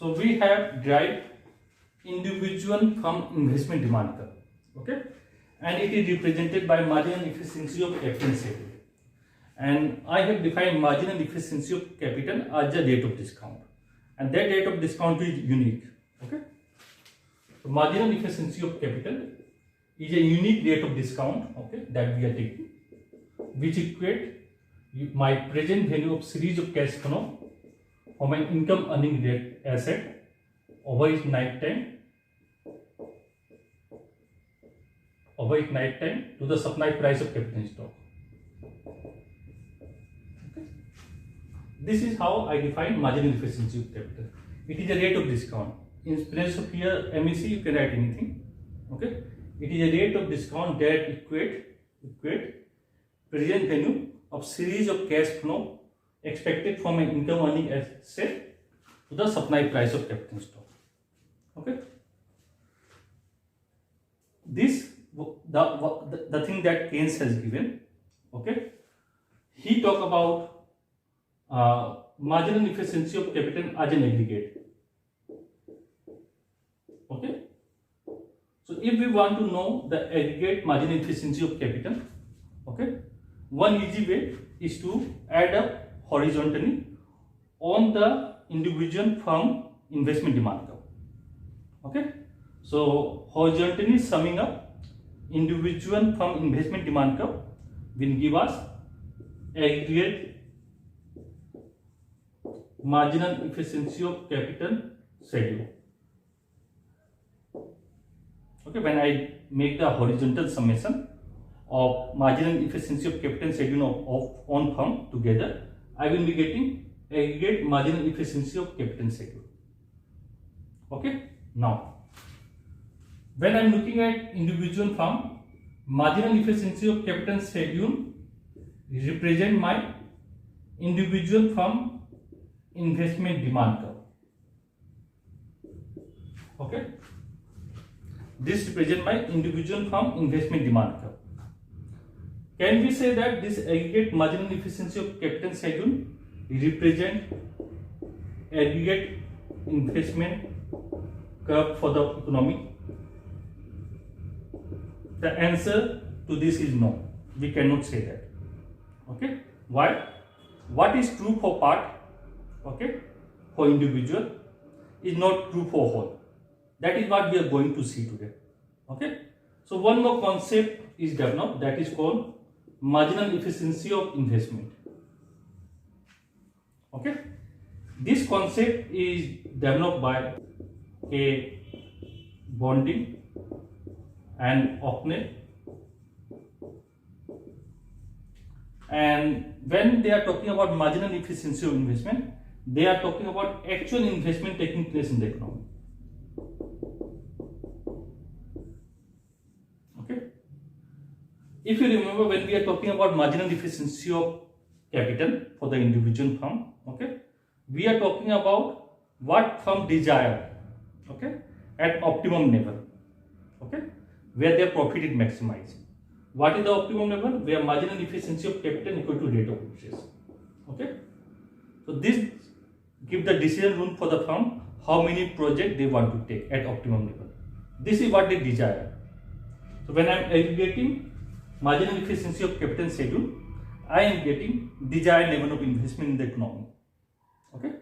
So we have derived individual firm investment demand curve, okay, and it is represented by marginal efficiency of capital schedule. And I have defined marginal efficiency of capital as the rate of discount, and that rate of discount is unique. Okay, so marginal efficiency of capital is a unique rate of discount, okay, that we are taking, which equate my present value of series of cash flow for my income earning rate asset over its lifetime to the supply price of capital stock. Okay. This is how I define marginal efficiency of capital. It is a rate of discount. In place of here MEC, you can write anything. Okay. It is a rate of discount that equate present value of series of cash flow expected from an income earning asset to the supply price of capital stock. Okay. This the thing that Keynes has given. Okay. He talk about marginal efficiency of capital as an aggregate. Okay. So if we want to know the aggregate marginal efficiency of capital, okay, one easy way is to add up horizontally on the individual firm investment demand curve. Okay, so horizontally summing up individual firm investment demand curve will give us aggregate marginal efficiency of capital schedule. Okay, when I make the horizontal summation of marginal efficiency of capital schedule of on firm together, I will be getting aggregate marginal efficiency of capital schedule. Okay, now when I am looking at individual firm, marginal efficiency of capital schedule represent my individual firm investment demand curve. Okay, this represent my individual firm investment demand curve. Can we say that this aggregate marginal efficiency of capital schedule represent aggregate investment curve for the economy? The answer to this is no. We cannot say that. Okay. Why? What is true for part, okay, for individual is not true for whole. That is what we are going to see today. Okay. So one more concept is developed, that is called marginal efficiency of investment. Okay. This concept is developed by a Bonding and Ocknell, and when they are talking about marginal efficiency of investment, they are talking about actual investment taking place in the economy. Okay. If you remember, when we are talking about marginal efficiency of capital for the individual firm, okay, we are talking about what firm desire, okay, at optimum level, okay, where their profit is maximized. What is the optimum level? Where marginal efficiency of capital equal to rate of interest. Okay, so this give the decision room for the firm how many projects they want to take at optimum level. This is what they desire. So when I am aggregating marginal efficiency of capital schedule, I am getting desired level of investment in the economy. Okay.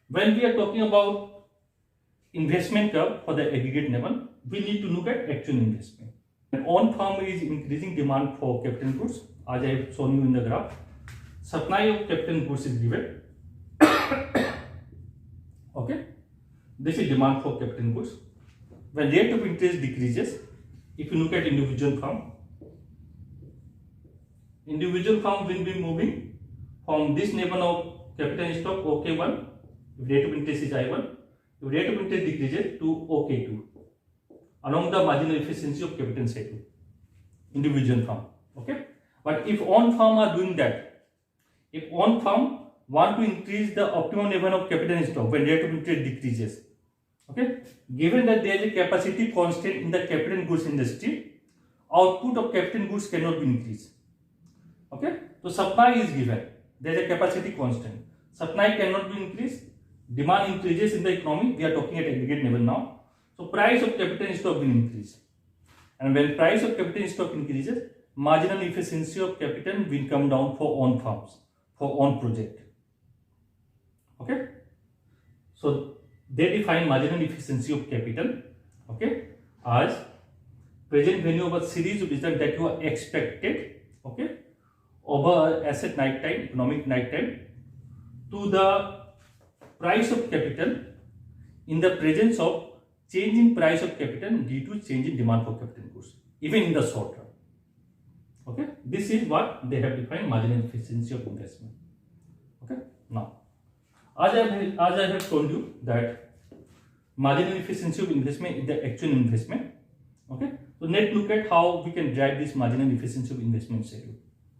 When we are talking about investment curve for the aggregate level, we need to look at actual investment. And on firm is increasing demand for capital goods, as I have shown you in the graph. Supply of capital goods is given. Okay. This is demand for capital goods. When rate of interest decreases, if you look at individual firm will be moving from this level of capital stock OK1, if rate of interest is I1, if rate of interest decreases to OK2 along the marginal efficiency of capital schedule, individual firm. Okay, but if on firm are doing that, if on firm want to increase the optimum level of capital stock when rate of interest decreases, okay, given that there is a capacity constant in the capital goods industry, output of capital goods cannot be increased. Okay, so supply is given, there is a capacity constant, supply cannot be increased, demand increases in the economy, we are talking at aggregate level now. So price of capital in stock will increase. And when price of capital in stock increases, marginal efficiency of capital will come down for own firms, for own project. Okay. So they define marginal efficiency of capital, okay, as present value of a series of results that you are expected, okay, over asset lifetime, economic lifetime, to the price of capital in the presence of change in price of capital due to change in demand for capital goods, even in the short run. Okay, this is what they have defined marginal efficiency of investment. Okay, now, as I have told you that marginal efficiency of investment is the actual investment. Okay, so let's look at how we can drive this marginal efficiency of investment schedule.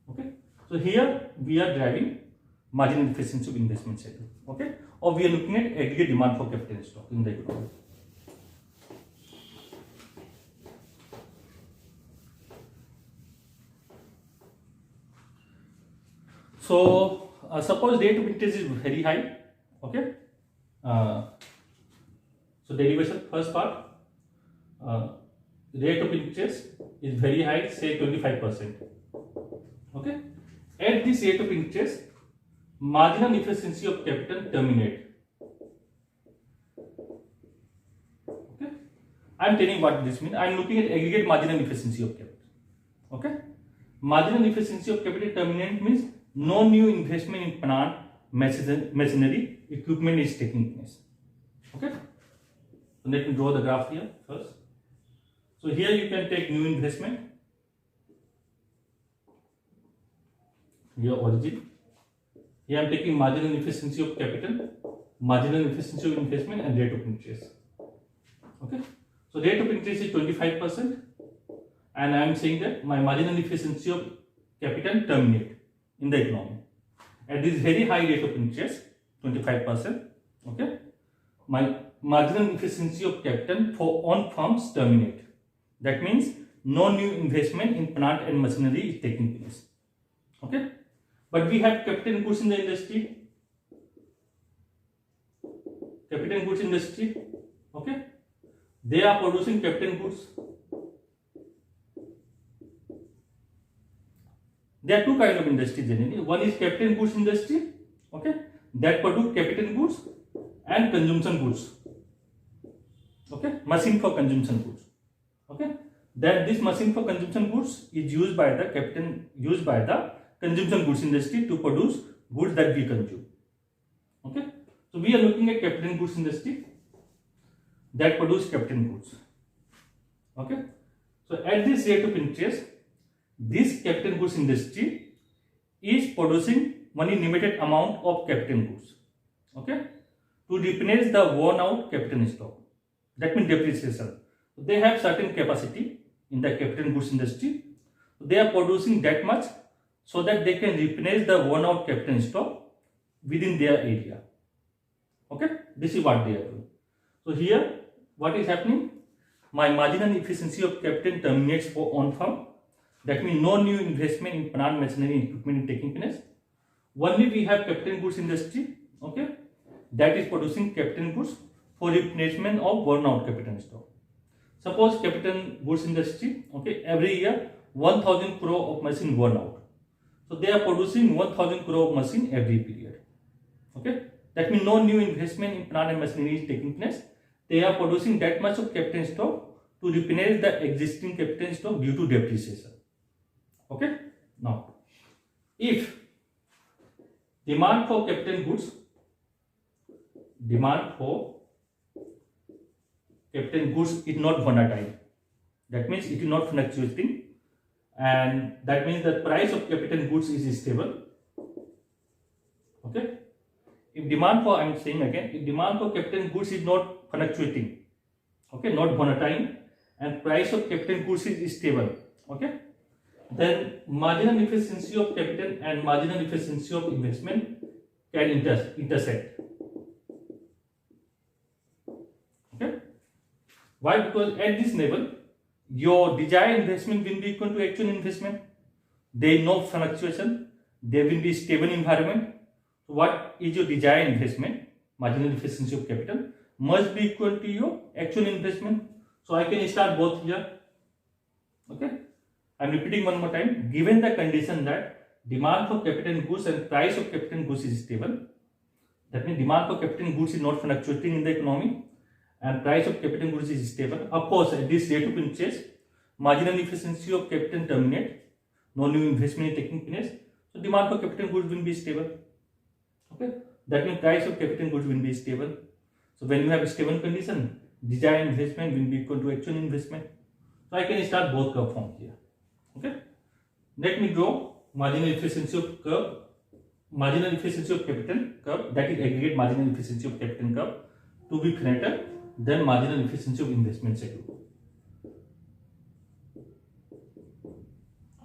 Okay, so here we are driving marginal efficiency of investment schedule. Okay, or we are looking at aggregate demand for capital stock in the economy. So suppose rate of interest is very high. Okay, so derivation first part, rate of interest is very high, say 25%. Okay, at this rate of interest, marginal efficiency of capital terminate. Okay, I am telling what this means. I am looking at aggregate marginal efficiency of capital. Okay, marginal efficiency of capital terminate means no new investment in plant, machinery, equipment is taking place. Okay, so let me draw the graph here first. So here you can take new investment, here origin, here I am taking marginal efficiency of capital, marginal efficiency of investment and rate of interest. Okay, so rate of interest is 25% and I am saying that my marginal efficiency of capital terminate in the economy. At this very high rate of interest, 25%, okay, my marginal efficiency of capital for own firms terminate. That means no new investment in plant and machinery is taking place. Okay, but we have capital goods in the industry. Capital goods industry, okay, they are producing capital goods. There are two kinds of industries generally. One is capital goods industry, okay, that produce capital goods and consumption goods. Okay, machine for consumption goods. Okay, that this machine for consumption goods is used by the consumption goods industry to produce goods that we consume. Okay, so we are looking at capital goods industry that produce capital goods. Okay, so at this rate of interest, this capital goods industry is producing only limited amount of capital goods, okay, to replenish the worn out capital stock. That means depreciation. They have certain capacity in the capital goods industry. They are producing that much so that they can replenish the worn out capital stock within their area. Okay, this is what they are doing. So here, what is happening? My marginal efficiency of capital terminates for own firm. That means no new investment in plant, machinery, and equipment is taking place. Only we have capital goods industry, okay, that is producing capital goods for replenishment of worn out capital stock. Suppose capital goods industry, okay, every year 1000 crore of machine worn out. So they are producing 1000 crore of machine every period. Okay, that means no new investment in plant and machinery is taking place. They are producing that much of capital stock to replenish the existing capital stock due to depreciation. Okay, now if demand for capital goods, is not volatile, that means it is not fluctuating, and that means the price of capital goods is stable. Okay, if demand for, I am saying again, if demand for capital goods is not fluctuating, okay, not volatile, and price of capital goods is stable, okay, then marginal efficiency of capital and marginal efficiency of investment can intersect. Okay, why? Because at this level, your desired investment will be equal to actual investment. There is no fluctuation. There will be stable environment. What is your desired investment? marginal efficiency of capital, must be equal to your actual investment. So I can start both here. Okay, I'm repeating one more time. Given the condition that demand for capital goods and price of capital goods is stable, that means demand for capital goods is not fluctuating in the economy and price of capital goods is stable. Of course, at this rate of interest, marginal efficiency of capital terminate, no new investment is taking place, so demand for capital goods will be stable. Okay, that means price of capital goods will be stable. So when you have a stable condition, desired investment will be equal to actual investment. So I can start both curve from here. Okay, let me draw marginal efficiency of curve, marginal efficiency of capital curve, that is aggregate marginal efficiency of capital curve, to be flatter than marginal efficiency of investment schedule.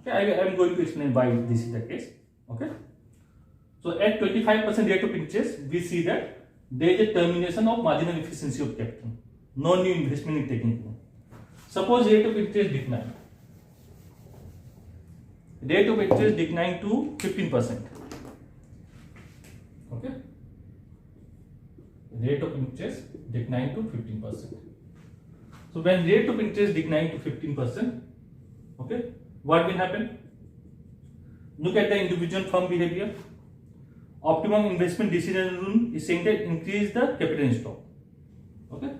Okay, I am going to explain why this is the case. Okay, so at 25% rate of interest, we see that there is a termination of marginal efficiency of capital. No new investment is taking place. Suppose rate of interest decline. Rate of interest decline to 15%. Okay, rate of interest decline to 15%. So when rate of interest decline to 15%, okay, what will happen? Look at the individual firm behavior. Optimum investment decision rule is saying that increase the capital in stock. Okay,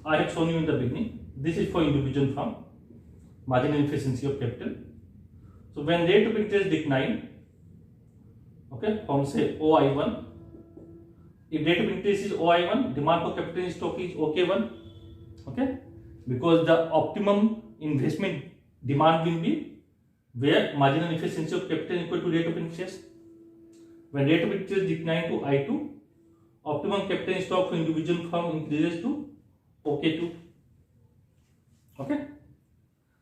I have shown you in the beginning. This is for individual firm, marginal efficiency of capital. So when rate of interest decline, okay, from say OI1, if rate of interest is OI1, demand for capital in stock is OK1. Okay, because the optimum investment demand will be where marginal efficiency of capital equal to rate of interest. When rate of interest decline to I2, optimum capital in stock for individual firm increases to OK2. Okay.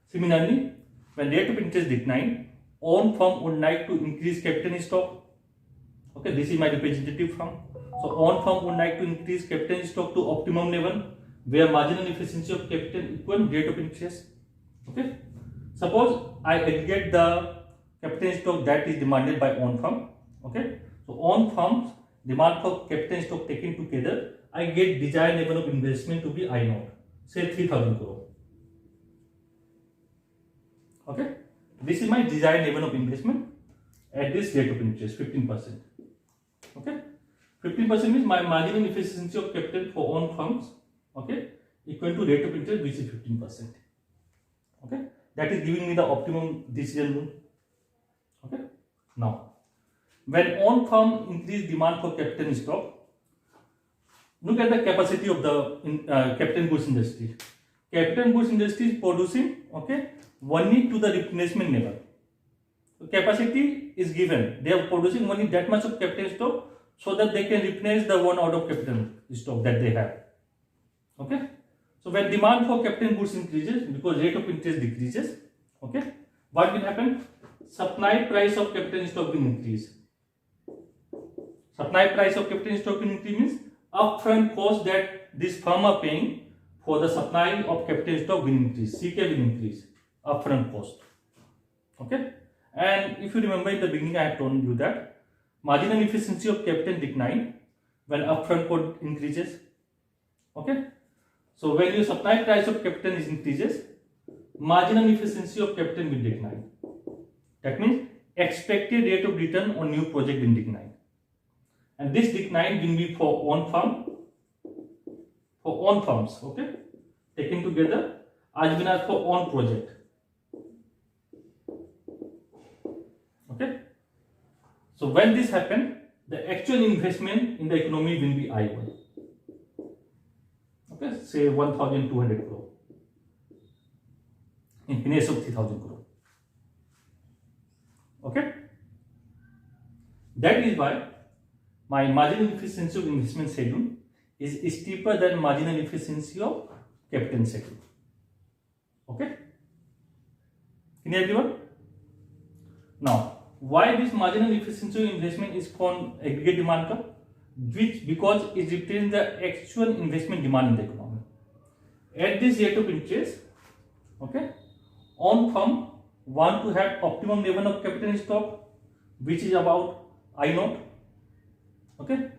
Similarly, when rate of interest decline, own firm would like to increase capital in stock. Okay, this is my representative firm. So own firm would like to increase capital in stock to optimum level, where marginal efficiency of capital equal rate of interest. Okay. Suppose I aggregate the capital in stock that is demanded by own firm. Okay, so own firms demand for capital in stock taken together, I get desired level of investment to be I0, say 3000 crore. Okay, this is my desired level of investment at this rate of interest, 15%. Okay, 15% means my marginal efficiency of capital for own firms, okay, equal to rate of interest, which is 15%. Okay, that is giving me the optimum decision rule. Okay, now when own firm increase demand for capital in stock, look at the capacity of the capital goods industry. Capital goods industry is producing, okay, only to the replenishment level. So capacity is given. They are producing only that much of capital stock so that they can replenish the one out of capital stock that they have. Okay. So when demand for capital goods increases because rate of interest decreases, okay, what will happen? Supply price of capital stock will increase. Supply price of capital stock will increase means upfront cost that this firm are paying for the supply of capital stock will increase. CK will increase. Upfront cost. Okay. And if you remember in the beginning, I have told you that marginal efficiency of capital decline when upfront cost increases. Okay. So when your supply price of capital is increases, marginal efficiency of capital will decline. That means expected rate of return on new project will decline. And this decline will be for own firms, okay, taken together as well as for own project. Okay. So when this happens, the actual investment in the economy will be I1. Okay, say 1,200 crore in place of 3,000 crore. Okay. That is why my marginal efficiency of investment schedule is steeper than marginal efficiency of capital schedule. Okay. Clear everyone? Now, why this marginal efficiency of investment is called aggregate demand curve? Which because it represents the actual investment demand in the economy. At this rate of interest, okay, own firm want to have optimum level of capital in stock, which is about I0. Okay,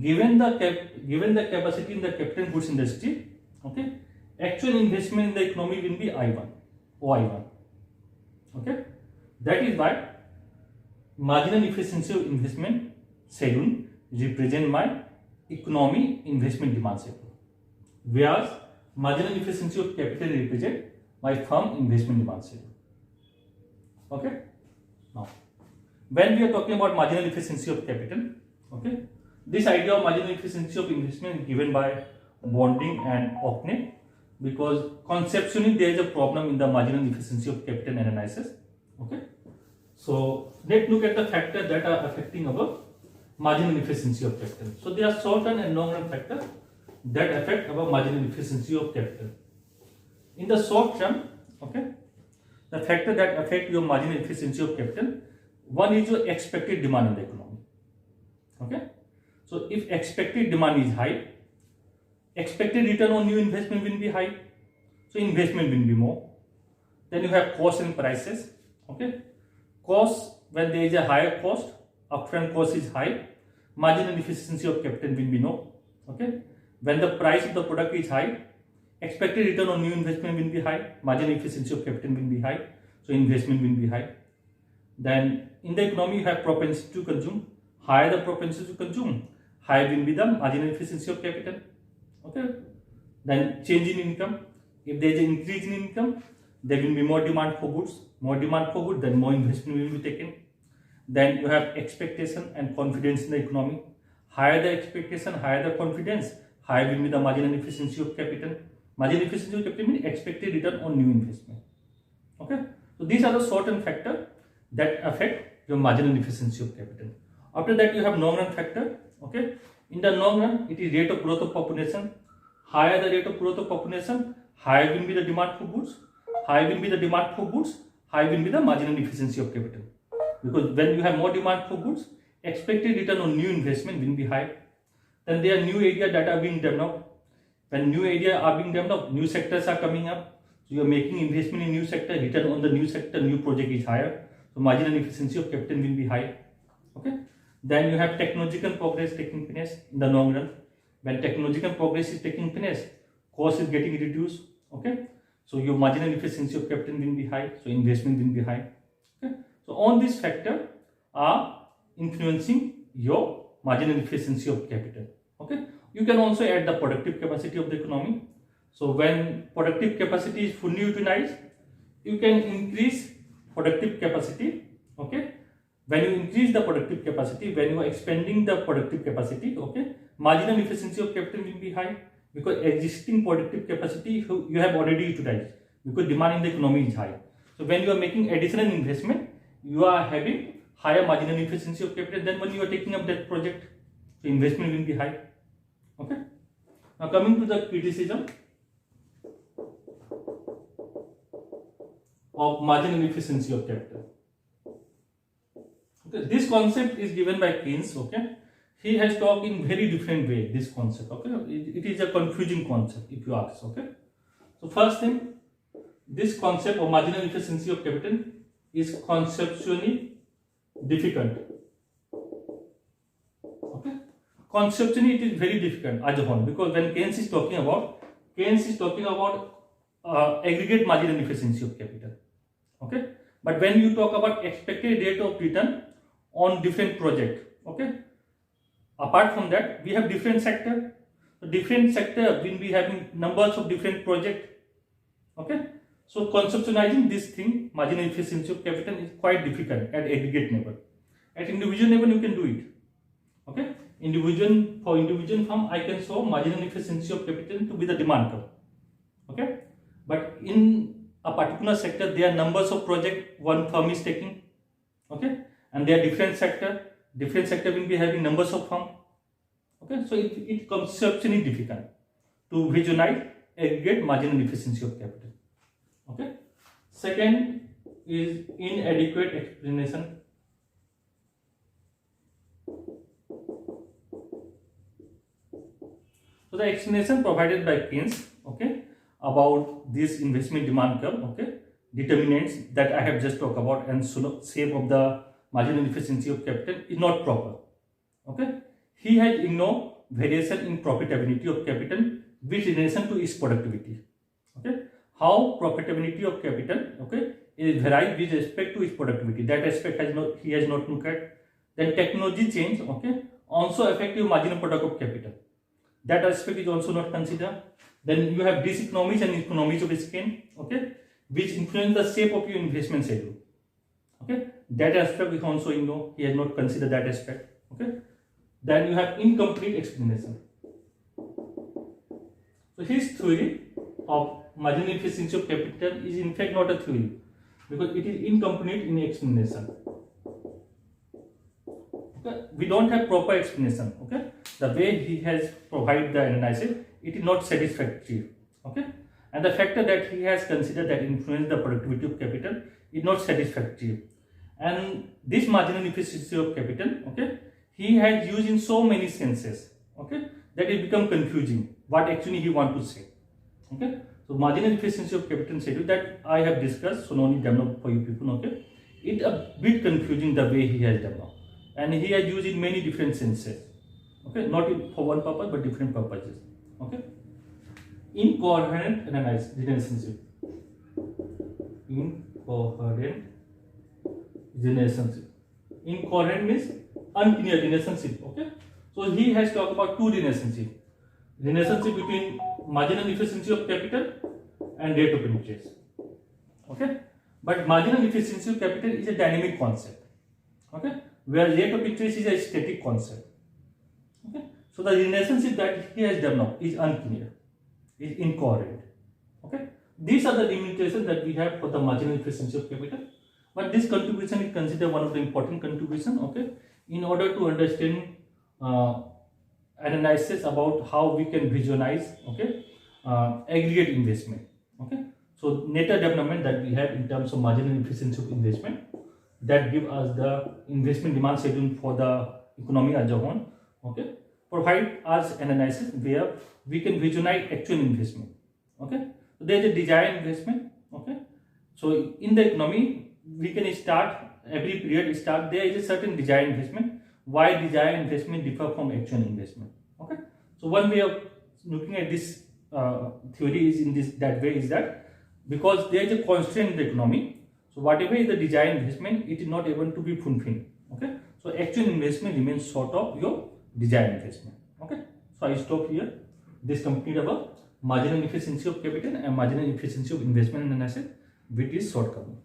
given the capacity in the capital goods industry, okay, actual investment in the economy will be I1 or I1. Okay, that is why marginal efficiency of investment schedule represent my economy investment demand schedule, whereas marginal efficiency of capital represent my firm investment demand schedule. Okay, now when we are talking about marginal efficiency of capital, okay, this idea of marginal efficiency of investment is given by Bonding and Ockney, because conceptually there is a problem in the marginal efficiency of capital analysis. Okay, so let's look at the factors that are affecting our marginal efficiency of capital. So there are short-term and long-run factors that affect our marginal efficiency of capital. In the short term, okay, the factor that affect your marginal efficiency of capital, one is your expected demand in the economy. Okay, so if expected demand is high, expected return on new investment will be high, so investment will be more. Then you have cost and prices. Okay, cost, when there is a higher cost, upfront cost is high, marginal efficiency of capital will be low. Okay, when the price of the product is high, expected return on new investment will be high, marginal efficiency of capital will be high, so investment will be high. Then in the economy you have propensity to consume. Higher the propensity to consume, higher will be the marginal efficiency of capital. Okay, then change in income. If there is an increase in income, there will be more demand for goods. More demand for goods, then more investment will be taken. Then you have expectation and confidence in the economy. Higher the expectation, higher the confidence, higher will be the marginal efficiency of capital. Marginal efficiency of capital means expected return on new investment. Okay, so these are the short-term factors that affect your marginal efficiency of capital. After that, you have long-run factor. Okay, in the long run, it is rate of growth of population. Higher the rate of growth of population, higher will be the demand for goods. High will be the demand for goods, high will be the marginal efficiency of capital. Because when you have more demand for goods, expected return on new investment will be high. Then there are new areas that are being developed. When new areas are being developed, new sectors are coming up. So you are making investment in new sector, return on the new sector, new project is higher. So marginal efficiency of capital will be high. Okay. Then you have technological progress taking place in the long run. When technological progress is taking place, cost is getting reduced. Okay. So your marginal efficiency of capital will be high. So investment will be high. Okay. So all these factors are influencing your marginal efficiency of capital. Okay. You can also add the productive capacity of the economy. So when productive capacity is fully utilized, you can increase productive capacity. Okay. When you increase the productive capacity, when you are expanding the productive capacity, okay, marginal efficiency of capital will be high, because existing productive capacity you have already utilized, because demand in the economy is high. So when you are making additional investment, you are having higher marginal efficiency of capital than when you are taking up that project. So investment will be high. Okay. Now coming to the criticism of marginal efficiency of capital. Okay. This concept is given by Keynes. Okay. He has talked in very different way this concept. Okay. It is a confusing concept if you ask. Okay. So first thing, this concept of marginal efficiency of capital is conceptually difficult. Okay. Conceptually it is very difficult as a whole, because when Keynes is talking about aggregate marginal efficiency of capital. Okay. But when you talk about expected rate of return on different project, okay, apart from that we have different sector. So different sector will be having numbers of different project. Okay. So conceptualizing this thing, marginal efficiency of capital, is quite difficult at aggregate level. At individual level you can do it. Okay. For individual firm, I can show marginal efficiency of capital to be the demand curve. Okay. But in a particular sector, there are numbers of project one firm is taking. Okay. And there are different sector will be having numbers of firm. Okay. So it conceptually difficult to visualize aggregate marginal efficiency of capital. Okay. Second is inadequate explanation. So the explanation provided by Keynes, okay, about this investment demand curve, okay, determinants that I have just talked about and shape of the marginal efficiency of capital is not proper. Okay. he has ignored variation in profitability of capital with relation to its productivity. Okay, how profitability of capital, okay, is varies with respect to its productivity. That aspect he has not looked at. Then technology change, okay, also affect your marginal product of capital. That aspect is also not considered. Then you have diseconomies and economies of scale, okay, which influence the shape of your investment schedule. Okay, that aspect we also ignore. He has not considered that aspect. Okay, then you have incomplete explanation. So his theory of marginal efficiency of capital is in fact not a theory because it is incomplete in explanation. Okay, we don't have proper explanation. Okay, the way he has provided the analysis, it is not satisfactory. Okay, and the factor that he has considered that influence the productivity of capital is not satisfactory. And this marginal efficiency of capital, okay, he has used in so many senses, okay, that it become confusing what actually he want to say. Okay, so marginal efficiency of capital schedule that I have discussed, so no need develop for you people. Okay, it's a bit confusing the way he has developed, and he has used in many different senses. Okay, not for one purpose but different purposes. Okay, incoherent relationship. Incoherent relationship. Incoherent means unclear relationship. Okay, so he has talked about two relationships: relationship between marginal efficiency of capital and rate of interest. Okay, but marginal efficiency of capital is a dynamic concept. Okay, where rate of interest is a static concept. Okay, so the relationship that he has developed is unclear, is incoherent. Okay, these are the limitations that we have for the marginal efficiency of capital. But this contribution is considered one of the important contribution. Okay, in order to understand analysis about how we can visualize, okay, aggregate investment. Okay, so later development that we have in terms of marginal efficiency of investment that give us the investment demand schedule for the economy as a whole. Okay, provide us analysis where we can visualize actual investment. Okay, so there is a desired investment. Okay, so in the economy we can start every period start there is a certain desired investment. Why desired investment differ from actual investment? Okay, so one way of looking at this theory is in that way is that because there is a constraint in the economy, so whatever is the desired investment, it is not able to be fulfilled. Okay, so actual investment remains short of your desired investment. Okay, so I stop here. This complete about marginal efficiency of capital and marginal efficiency of investment and asset with its shortcoming.